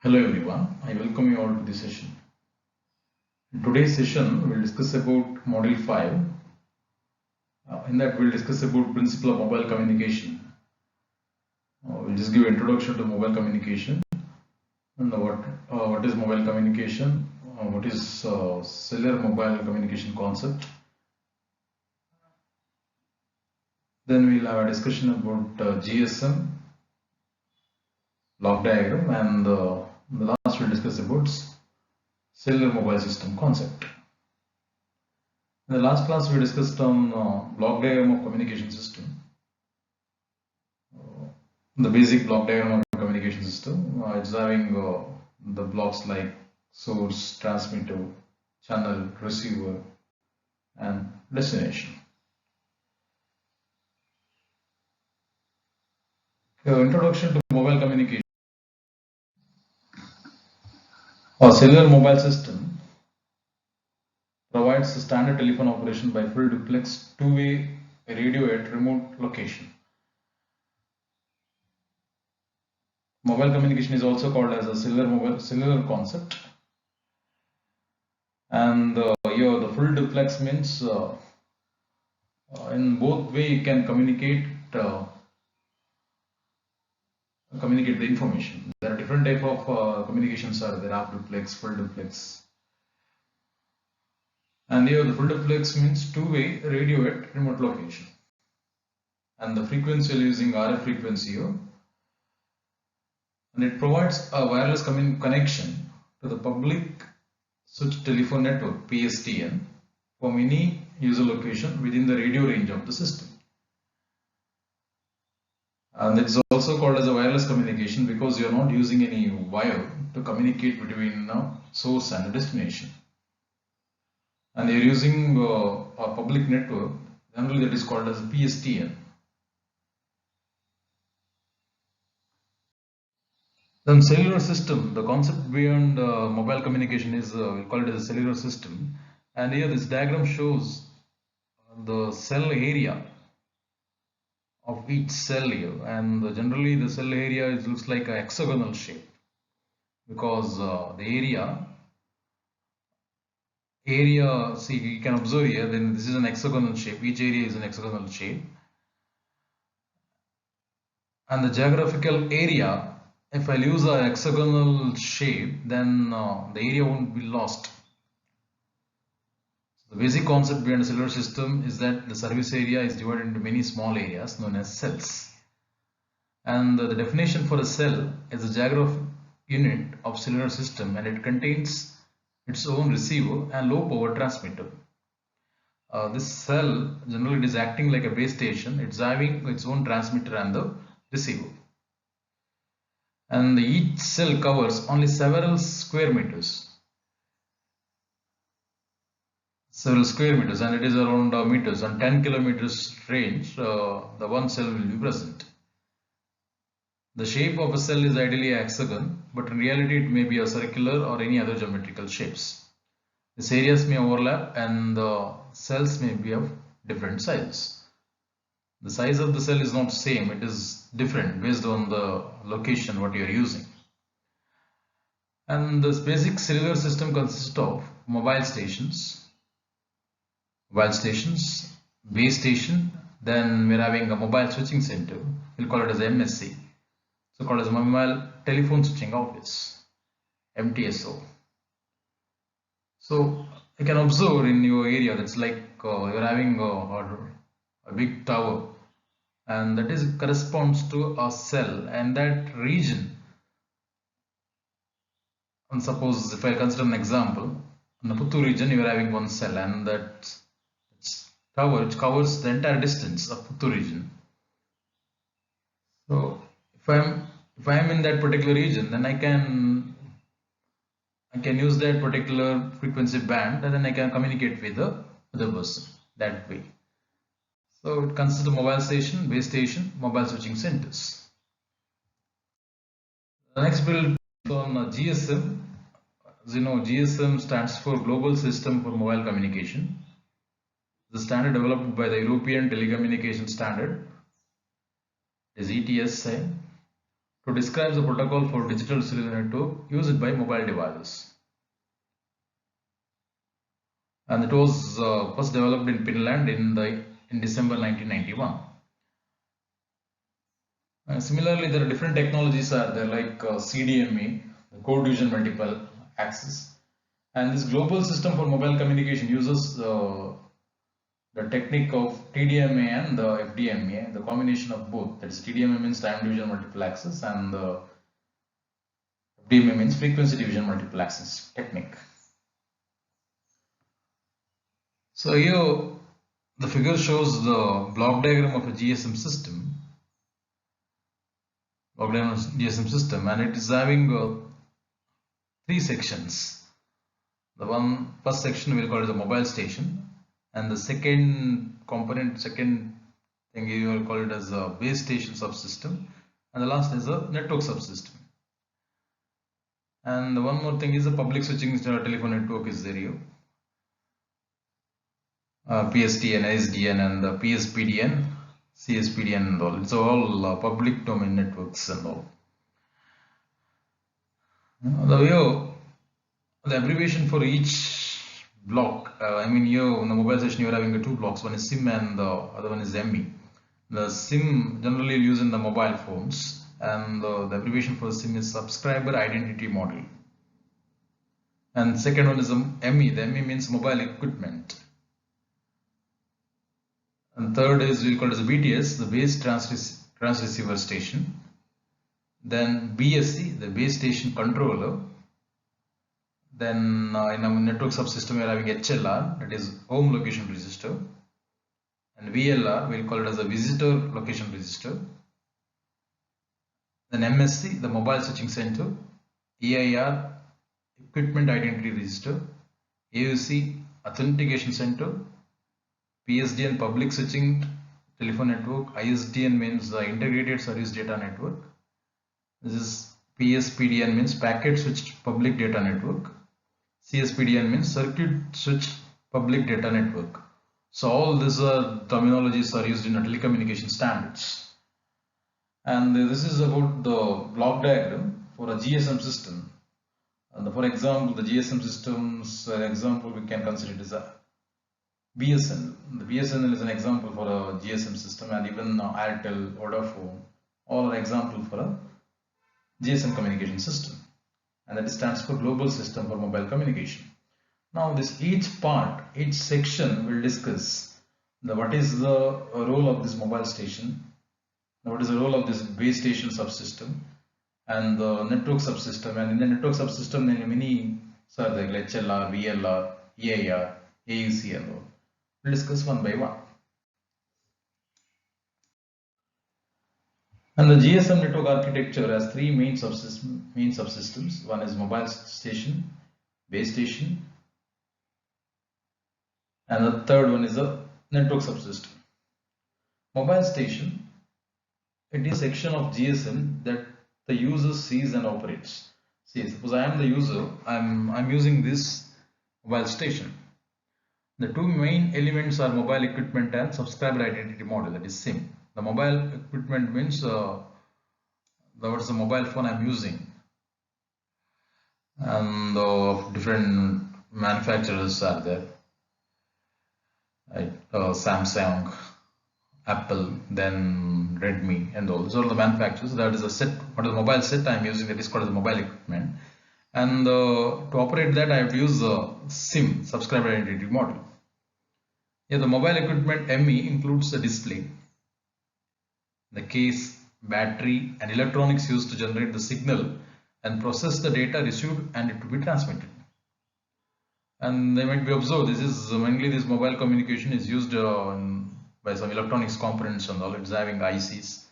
Hello everyone, I welcome you all to this session. In today's session, we'll discuss about Module 5. In that, we'll discuss about principle of mobile communication. We'll just give introduction to mobile communication and what is mobile communication, what is cellular mobile communication concept. Then we'll have a discussion about GSM, block diagram, and the last we'll discuss about cellular mobile system concept. In the last class, we discussed on block diagram of communication system. The basic block diagram of communication system. It's having the blocks like source, transmitter, channel, receiver, and destination. Introduction to mobile communication. A cellular mobile system provides a standard telephone operation by full duplex two-way radio at remote location. Mobile communication is also called as a cellular concept, and here the full duplex means in both way you can communicate the information. There are different type of communications are there: half duplex, full duplex. And here the full duplex means two-way radio at remote location, and the frequency using RF frequency here, and it provides a wireless connection to the public switch telephone network (PSTN) from any user location within the radio range of the system. And it is also called as a wireless communication because you are not using any wire to communicate between source and the destination. And you are using a public network, generally that is called as a PSTN. Then cellular system, the concept beyond mobile communication is we call it as a cellular system. And here this diagram shows the cell area of each cell here, and generally the cell area looks like a hexagonal shape because the area, see, you can observe here, then this is an hexagonal shape, each area is an hexagonal shape, and the geographical area, if I use a hexagonal shape, then the area won't be lost. The basic concept behind the cellular system is that the service area is divided into many small areas known as cells. And the definition for a cell is a geographic unit of cellular system, and it contains its own receiver and low power transmitter. This cell generally is acting like a base station. It's having its own transmitter and the receiver. And each cell covers only several square meters. And it is around meters, and 10 kilometers range, the one cell will be present. The shape of a cell is ideally a hexagon, but in reality it may be a circular or any other geometrical shapes. These areas may overlap and the cells may be of different sizes. The size of the cell is not same, it is different based on the location what you are using. And this basic cellular system consists of mobile stations, base station, then we are having a mobile switching center, we'll call it as MSC, so called as mobile telephone switching office, MTSO. So you can observe in your area that's like you're having a big tower, and that is corresponds to a cell, and that region, and suppose if I consider an example, in the Puttur region you are having one cell, and that tower which covers the entire distance of Puttur region. So if I am in that particular region, then I can use that particular frequency band, and then I can communicate with the other person that way. So it consists of mobile station, base station, mobile switching centers. The next build on GSM. As you know, GSM stands for Global System for Mobile Communication. The standard developed by the European Telecommunication Standard is ETSI. to describe the protocol for digital cellular network used by mobile devices. And it was first developed in Finland in December 1991. Similarly, there are different technologies are there like CDMA, Code Division Multiple Access, and this global system for mobile communication uses the technique of TDMA and the FDMA, the combination of both. That is, TDMA means time division multiple access, and the FDMA means frequency division multiple access technique. So here the figure shows the block diagram of a GSM system. GSM system, and it is having 3 sections. The first section we'll call it the mobile station, and the second thing you will call it as a base station subsystem, and the last is a network subsystem. And one more thing is the public switching telephone network is there here. PSTN, SDN, and the PSPDN, CSPDN, and all. It's all public domain networks and all. The abbreviation for each block, I mean here in the mobile station you are having 2 blocks, one is SIM and the other one is ME. The SIM generally used in the mobile phones, and the abbreviation for SIM is Subscriber Identity Model. And second one is the ME. The ME means mobile equipment. And third is we call it as a BTS, the base transceiver station. Then BSC, the base station controller. Then in our network subsystem we are having HLR, that is home location register. And VLR, we'll call it as a visitor location register. Then MSC, the mobile switching center. EIR, equipment identity register. AUC, authentication center. PSDN, public switching telephone network. ISDN means the integrated service data network. This is PSPDN means packet switched public data network. CSPDN means circuit switched public data network. So all these terminologies are used in telecommunication standards. And this is about the block diagram for a GSM system. And for example, the GSM systems example we can consider it as a BSNL. The BSNL is an example for a GSM system, and even Airtel, Vodafone, all are example for a GSM communication system, and that stands for Global System for Mobile Communication. Now each section will discuss what is the role of this mobile station, what is the role of this base station subsystem, and the network subsystem. And in the network subsystem there are many like HLR, VLR, EIR, AUC and all. We'll discuss one by one. And the GSM network architecture has 3 main subsystems. One is mobile station, base station, and the third one is a network subsystem. Mobile station, it is a section of GSM that the user sees and operates. See, suppose I am the user, I'm using this mobile station. The 2 main elements are mobile equipment and subscriber identity model, that is SIM. The mobile equipment means what's the mobile phone I'm using, and different manufacturers are there, like Samsung, Apple, then Redmi, and all. Those are the manufacturers. That is a set. What is the mobile set I'm using? That is called as mobile equipment. And to operate that, I have to use the SIM, subscriber identity model. Here, the mobile equipment ME includes the display, the case, battery, and electronics used to generate the signal and process the data received and it to be transmitted. And they might be observed, mainly this mobile communication is used by some electronics components and all. It's having ICs,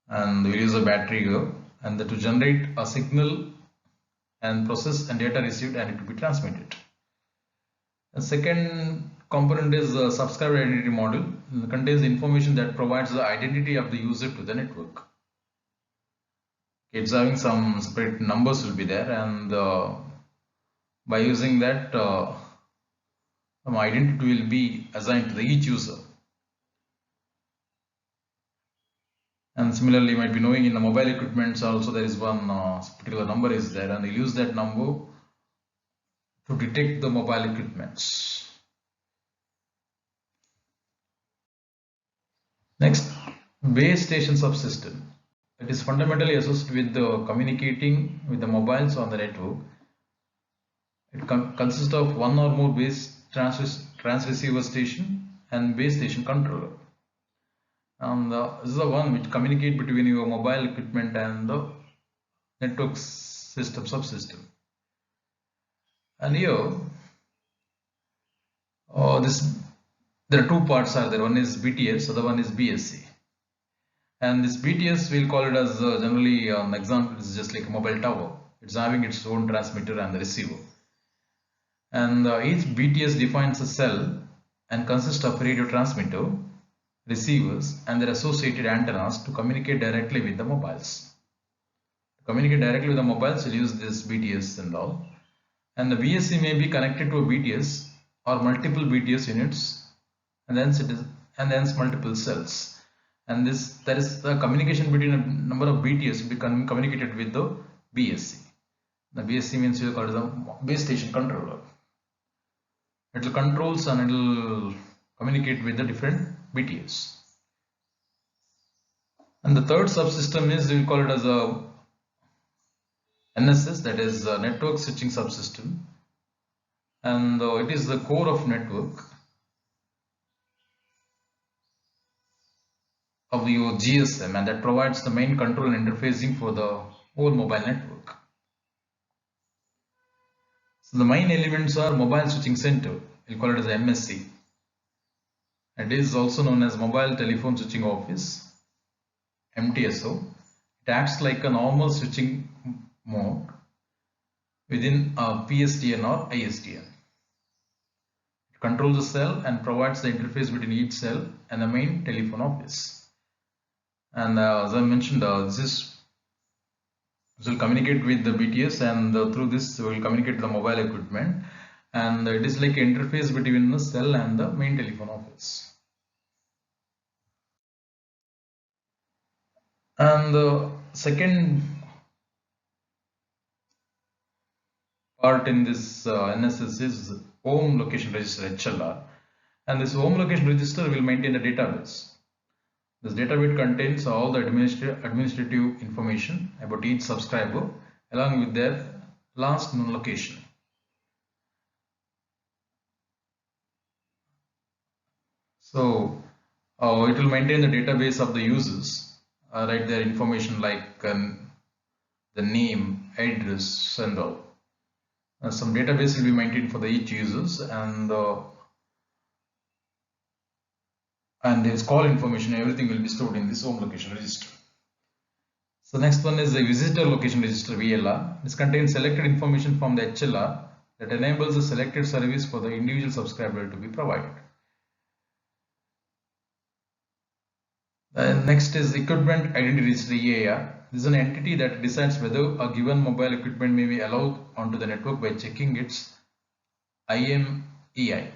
and we use a battery here, and to generate a signal and process and data received and it to be transmitted. The second component is the subscriber identity model. It contains information that provides the identity of the user to the network. It's having some separate numbers will be there, and by using that some identity will be assigned to each user. And similarly, you might be knowing in the mobile equipments also there is one particular number is there, and they use that number to detect the mobile equipments. Next, base station subsystem. It is fundamentally associated with the communicating with the mobiles on the network. It consists of one or more base transceiver station and base station controller. And this is the one which communicate between your mobile equipment and the network system subsystem. And here, there are two parts are there. One is BTS, other one is BSC. And this BTS we'll call it as generally an example is just like a mobile tower. It's having its own transmitter and the receiver. And each BTS defines a cell and consists of radio transmitter, receivers, and their associated antennas to communicate directly with the mobiles. To communicate directly with the mobiles, we'll use this BTS and all. And the BSC may be connected to a BTS or multiple BTS units, and hence multiple cells. And there is the communication between a number of BTS will be communicated with the BSC. The BSC means you call it the base station controller. It will controls and it will communicate with the different BTS. And the third subsystem is, we will call it as a NSS, that is a network switching subsystem. And it is the core of network of your GSM, and that provides the main control and interfacing for the whole mobile network. So the main elements are mobile switching center, we'll call it as MSC. It is also known as mobile telephone switching office, MTSO. It acts like a normal switching mode within a PSTN or ISTN. It controls the cell and provides the interface between each cell and the main telephone office. And as I mentioned, this will communicate with the BTS, and through this we will communicate to the mobile equipment, and it is like an interface between the cell and the main telephone office. And the second part in this NSS is home location register, HLR, and this home location register will maintain the database. This database contains all the administrative information about each subscriber along with their last known location. So it will maintain the database of the users, write their information like the name, address, and all. Some database will be maintained for the each users, and this call information, everything will be stored in this home location register. So next one is the visitor location register, VLR. This contains selected information from the HLR that enables the selected service for the individual subscriber to be provided. And next is equipment identity register, EIR. This is an entity that decides whether a given mobile equipment may be allowed onto the network by checking its IMEI.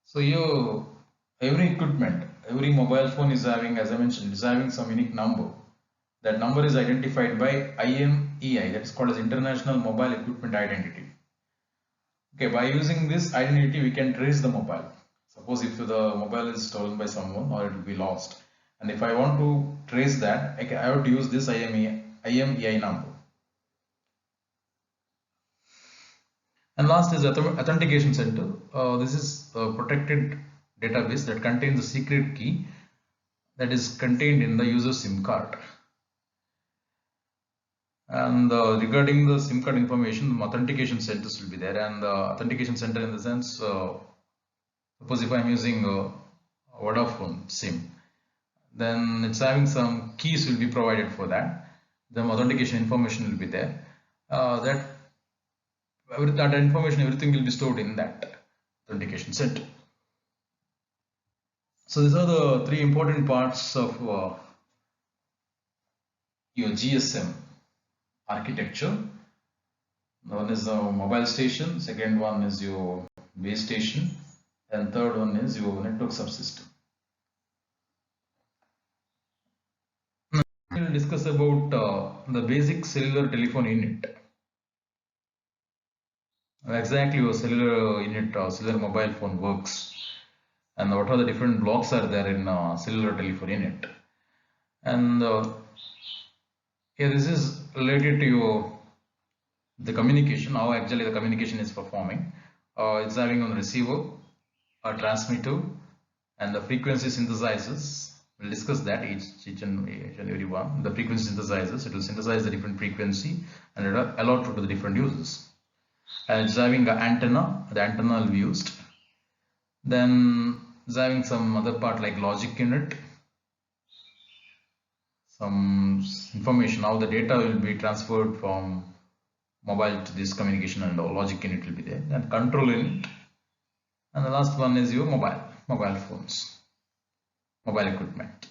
So here, every equipment, every mobile phone is having, as I mentioned, is having some unique number. That number is identified by IMEI, that is called as International Mobile Equipment Identity. Okay, by using this identity, we can trace the mobile. Suppose if the mobile is stolen by someone or it will be lost, and if I want to trace that, I have to use this IMEI number. And last is authentication center. This is a protected database that contains a secret key that is contained in the user SIM card. And regarding the SIM card information, authentication centers will be there, and the authentication center in the sense, suppose if I am using a Vodafone SIM, then it's having some keys will be provided for that. The authentication information will be there. That information, everything will be stored in that authentication center. So these are the three important parts of your GSM architecture. One is the mobile station, second one is your base station, and third one is your network subsystem. We will discuss about the basic cellular telephone unit. Exactly how cellular unit or cellular mobile phone works, and what are the different blocks are there in cellular telephone unit. And here this is related to the communication, how actually the communication is performing. It's having on receiver, a transmitter, and the frequency synthesizers. We'll discuss that each and every one. The frequency synthesizers, it will synthesize the different frequency and it will allot to the different uses. And it's having an antenna, the antenna will be used. Then it's having some other part like logic unit, some information how the data will be transferred from mobile to this communication, and logic unit will be there. Then control unit, and the last one is your mobile phones, mobile equipment.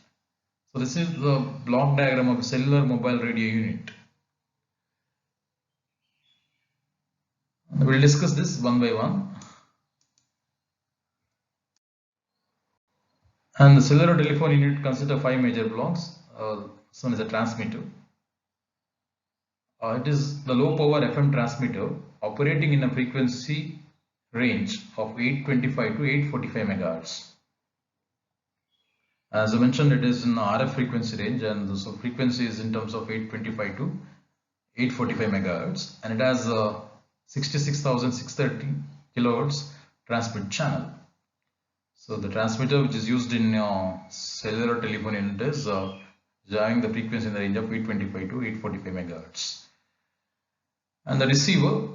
So this is the block diagram of a cellular mobile radio unit. We'll discuss this one by one. And the cellular telephone unit consists of 5 major blocks. This one is a transmitter. It is the low power FM transmitter operating in a frequency range of 825 to 845 megahertz. As I mentioned, it is in RF frequency range, and so frequency is in terms of 825 to 845 megahertz, and it has a 66,630 kilohertz transmit channel. So the transmitter which is used in cellular telephone unit is having the frequency in the range of 825 to 845 megahertz. And the receiver,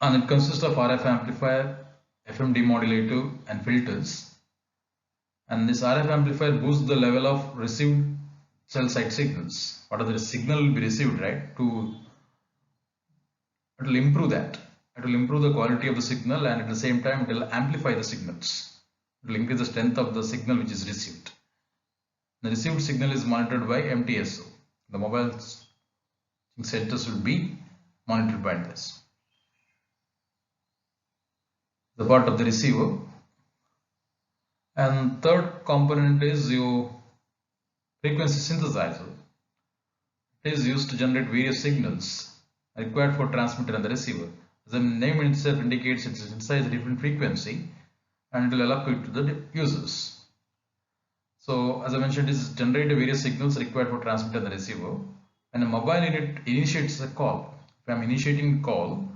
and it consists of RF amplifier, FM demodulator, and filters. And this RF amplifier boosts the level of received cell side signals. What are the signal will be received, right? It will improve that. It will improve the quality of the signal, and at the same time it will amplify the signals. It will increase the strength of the signal which is received. The received signal is monitored by MTSO. The mobile centers will be monitored by this. The part of the receiver. And third component is your frequency synthesizer. It is used to generate various signals required for transmitter and the receiver. The name itself indicates it synthesizes a different frequency and it will allocate to the users. So as I mentioned, it generates various signals required for transmitter and the receiver. And a mobile unit initiates a call. If I am initiating a call,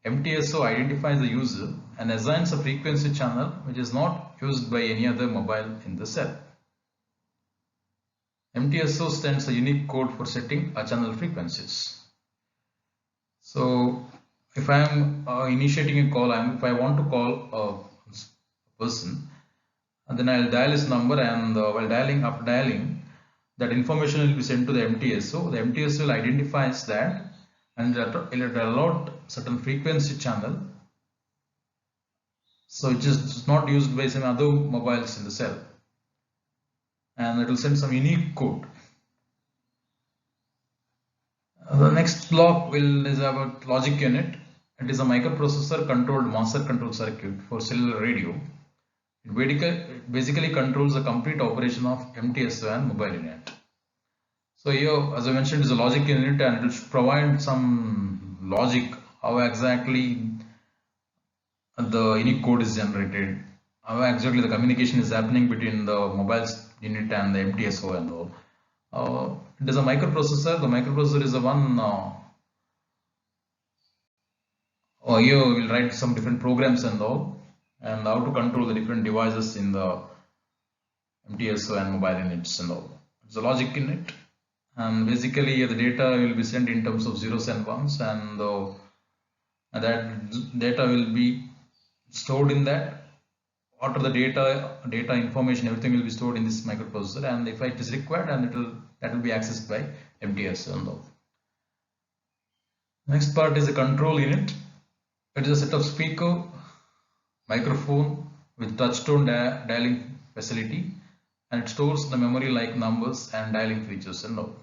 MTSO identifies the user and assigns a frequency channel which is not used by any other mobile in the cell. MTSO sends a unique code for setting a channel frequencies. So if I am initiating a call, if I want to call a person, then I will dial his number, and while dialing, that information will be sent to the MTSO. The MTSO will identify that and it will allot certain frequency channel, so it is not used by some other mobiles in the cell, and it will send some unique code. The next block is about logic unit. It is a microprocessor controlled master control circuit for cellular radio. It basically controls the complete operation of MTSO and mobile unit. So here, as I mentioned, is a logic unit, and it will provide some logic how exactly the unique code is generated, how exactly the communication is happening between the mobile unit and the MTSO and all. It is a microprocessor. The microprocessor is the one. Here we will write some different programs and all, and how to control the different devices in the MTSO and mobile units and all. It's a logic unit, and basically the data will be sent in terms of zeros and ones, and that data will be stored in that. What are the data information, everything will be stored in this microprocessor, and if it is required, and that will be accessed by MTSO and all. Next part is a control unit. It is a set of speaker, microphone with touchstone dialing facility, and it stores the memory like numbers and dialing features and all.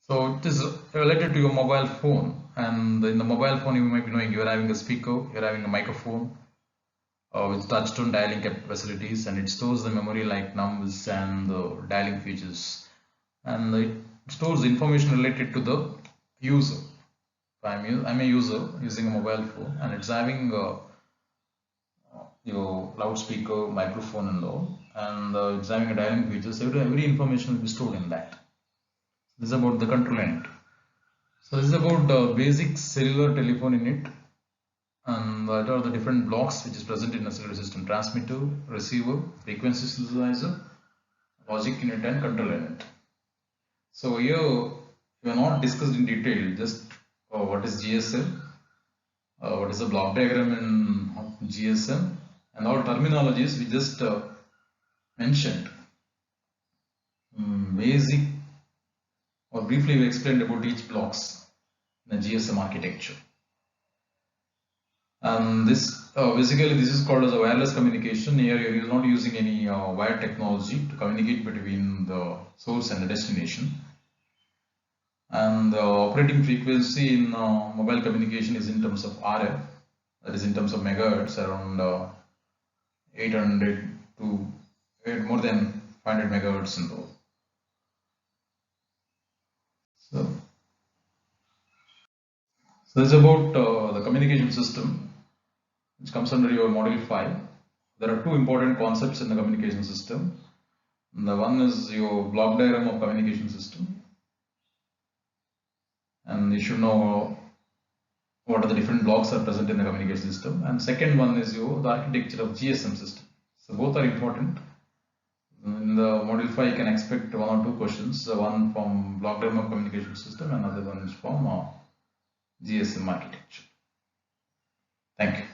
So it is related to your mobile phone, and in the mobile phone you might be knowing you are having a speaker, you are having a microphone, with touch-tone dialing facilities, and it stores the memory like numbers and the dialing features, and it stores information related to the user. I'm a user using a mobile phone, and it's having your loudspeaker, microphone, and all, and it's having a dialing feature. So every information will be stored in that. This is about the control unit. So this is about the basic cellular telephone unit, and what are the different blocks which is present in a cellular system: transmitter, receiver, frequency synthesizer, logic unit, and control unit. So here we are not discussed in detail just what is GSM, what is the block diagram in GSM, and all terminologies we just mentioned. Basic or briefly we explained about each blocks in the GSM architecture. And this basically this is called as a wireless communication. Here you are not using any wire technology to communicate between the source and the destination. And the operating frequency in mobile communication is in terms of RF, that is in terms of megahertz, around 800 to more than 500 megahertz and all. So this is about the communication system, which comes under your module 5. There are two important concepts in the communication system. The one is your block diagram of communication system, and you should know what are the different blocks are present in the communication system. And second one is the architecture of GSM system. So both are important. In the module 5 you can expect one or two questions, one from block diagram of communication system and another one is from GSM architecture. Thank you.